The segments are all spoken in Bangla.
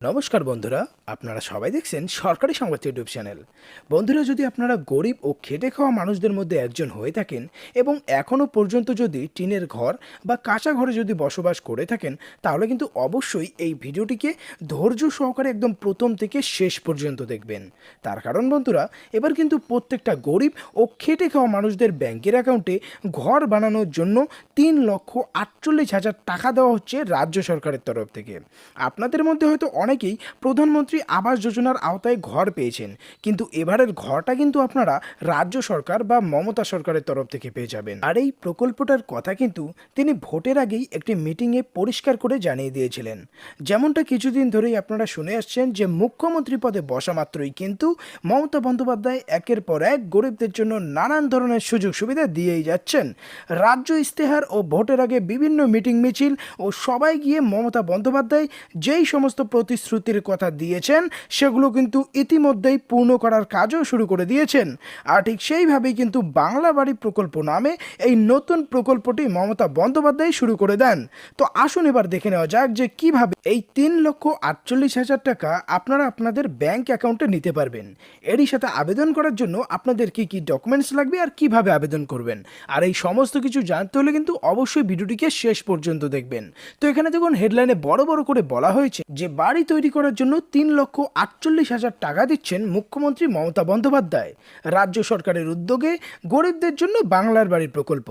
নমস্কার বন্ধুরা, আপনারা সবাই দেখছেন সরকারি সংবাদ ইউটিউব চ্যানেল। বন্ধুরা, যদি আপনারা গরিব ও খেটে খাওয়া মানুষদের মধ্যে একজন হয়ে থাকেন এবং এখনও পর্যন্ত যদি টিনের ঘর বা কাঁচা ঘরে যদি বসবাস করে থাকেন, তাহলে কিন্তু অবশ্যই এই ভিডিওটিকে ধৈর্য সহকারে একদম প্রথম থেকে শেষ পর্যন্ত দেখবেন। তার কারণ বন্ধুরা, এবার কিন্তু প্রত্যেকটা গরিব ও খেটে খাওয়া মানুষদের ব্যাংকের অ্যাকাউন্টে ঘর বানানোর জন্য 3,48,000 টাকা দেওয়া হচ্ছে রাজ্য সরকারের তরফ থেকে। আপনাদের মধ্যে হয়তো অনেকেই প্রধানমন্ত্রী আবাস যোজনার আওতায় ঘর পেয়েছেন, কিন্তু এবারের ঘরটা কিন্তু আপনারা রাজ্য সরকার বা মমতা সরকারের তরফ থেকে পেয়ে যাবেন। আর এই প্রকল্পটার কথা কিন্তু তিনি ভোটের আগেই একটি মিটিংয়ে পরিষ্কার করে জানিয়ে দিয়েছিলেন। যেমনটা কিছুদিন ধরেই আপনারা শুনে আসছেন যে মুখ্যমন্ত্রী পদে বসা মাত্রই কিন্তু মমতা বন্দ্যোপাধ্যায় একের পর এক গরিবদের জন্য নানান ধরনের সুযোগ সুবিধা দিয়েই যাচ্ছেন। রাজ্য ইস্তেহার ও ভোটের আগে বিভিন্ন মিটিং মিছিল ও সবাই গিয়ে মমতা বন্দ্যোপাধ্যায় যেই সমস্ত প্রতিশ্রুতির কথা দিয়েছেন সেগুলো কিন্তু ইতিমধ্যেই পূর্ণ করার কাজও শুরু করে দিয়েছেন। আর ঠিক সেইভাবেই কিন্তু বাংলা বাড়ি প্রকল্প নামে এই নতুন প্রকল্পটি মমতা বন্দ্যোপাধ্যায় শুরু করে দেন। তো আসুন এবার দেখে নেওয়া যাক যে কিভাবে এই 3,48,000 টাকা আপনারা আপনাদের ব্যাংক অ্যাকাউন্টে নিতে পারবেন। এরই সাথে আবেদন করার জন্য আপনাদের কি কি ডকুমেন্টস লাগবে আর কিভাবে আবেদন করবেন, আর এই সমস্ত কিছু জানতে হলে কিন্তু অবশ্যই ভিডিওটিকে শেষ পর্যন্ত দেখবেন। তো এখানে দেখুন হেডলাইনে বড় বড় করে বলা হয়েছে যে বাড়ি তৈরি করার জন্য 3,48,000 টাকা দিচ্ছেন মুখ্যমন্ত্রী মমতা বন্দ্যোপাধ্যায়। রাজ্য সরকারের উদ্যোগে গরিবদের জন্য বাংলার বাড়ি প্রকল্প।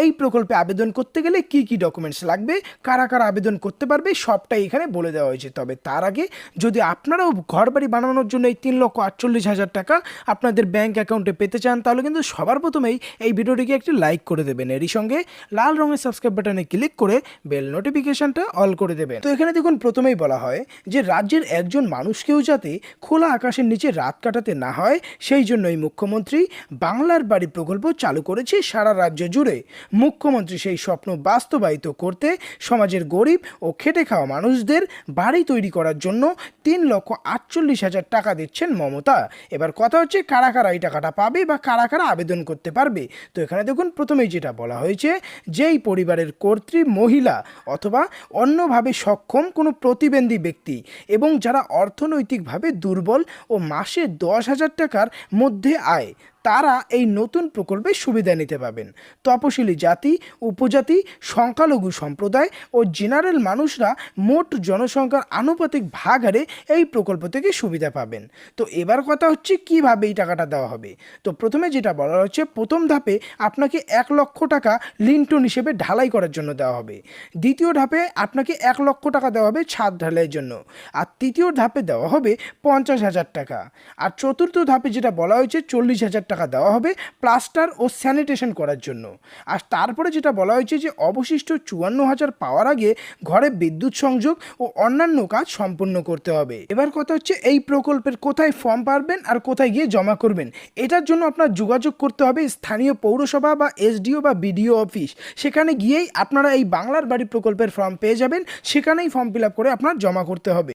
এই প্রকল্পে আবেদন করতে গেলে কি কি ডকুমেন্টস লাগবে, কারা কারা আবেদন করতে পারবে, সবটাই এখানে বলে দেওয়া হয়েছে। তবে তার আগে যদি আপনারাও ঘর বাড়ি বানানোর জন্য এই 3,48,000 টাকা আপনাদের ব্যাংক অ্যাকাউন্টে পেতে চান, তাহলে কিন্তু সবার প্রথমেই এই ভিডিওটিকে একটি লাইক করে দেবেন। এরই সঙ্গে লাল রঙের সাবস্ক্রাইব বাটনে ক্লিক করে বেল নোটিফিকেশনটা অল করে দেবেন। তো এখানে দেখুন প্রথমেই বলা হয় যে রাজ্যের একজন মানুষকেও যাতে খোলা আকাশের নিচে রাত কাটাতে না হয়, সেই জন্যই মুখ্যমন্ত্রী বাংলার বাড়ি প্রকল্প চালু করেছে সারা রাজ্য জুড়ে। মুখ্যমন্ত্রী সেই স্বপ্ন বাস্তবায়িত করতে সমাজের গরিব ও খেটে খাওয়া মানুষদের বাড়ি তৈরি করার জন্য 3,48,000 টাকা দিচ্ছেন মমতা। এবার কথা হচ্ছে কারা কারা এই টাকাটা পাবে বা কারা কারা আবেদন করতে পারবে। তো এখানে দেখুন প্রথমেই যেটা বলা হয়েছে, যেই পরিবারের কর্ত্রী মহিলা অথবা অন্যভাবে সক্ষম কোনো প্রতিবন্ধী ব্যক্তি এবং যারা অর্থনৈতিকভাবে দুর্বল ও মাসে 10,000 টাকার মধ্যে আয়, তারা এই নতুন প্রকল্পের সুবিধা নিতে পাবেন। তপশিলি জাতি, উপজাতি, সংখ্যালঘু সম্প্রদায় ও জেনারেল মানুষরা মোট জনসংখ্যার আনুপাতিক ভাগ হারে এই প্রকল্প থেকে সুবিধা পাবেন। তো এবার কথা হচ্ছে কিভাবে এই টাকাটা দেওয়া হবে। তো প্রথমে যেটা বলা হচ্ছে, প্রথম ধাপে আপনাকে 1,00,000 টাকা লিন্টন হিসেবে ঢালাই করার জন্য দেওয়া হবে। দ্বিতীয় ধাপে আপনাকে 1,00,000 টাকা দেওয়া হবে ছাদ ঢালাইয়ের জন্য। আর তৃতীয় ধাপে দেওয়া হবে 50,000 টাকা। আর চতুর্থ ধাপে যেটা বলা হয়েছে 40,000 টাকা দেওয়া হবে প্লাস্টার ও স্যানিটেশন করার জন্য। আর তারপরে যেটা বলা হয়েছে যে অবশিষ্ট 54,000 পাওয়ার আগে ঘরে বিদ্যুৎ সংযোগ ও অন্যান্য কাজ সম্পূর্ণ করতে হবে। এবার কথা হচ্ছে এই প্রকল্পের কোথায় ফর্ম পাবেন আর কোথায় গিয়ে জমা করবেন। এটার জন্য আপনার যোগাযোগ করতে হবে স্থানীয় পৌরসভা বা এসডিও বা বিডিও অফিস। সেখানে গিয়েই আপনারা এই বাংলার বাড়ি প্রকল্পের ফর্ম পেয়ে যাবেন। সেখানেই ফর্ম ফিল আপ করে আপনার জমা করতে হবে।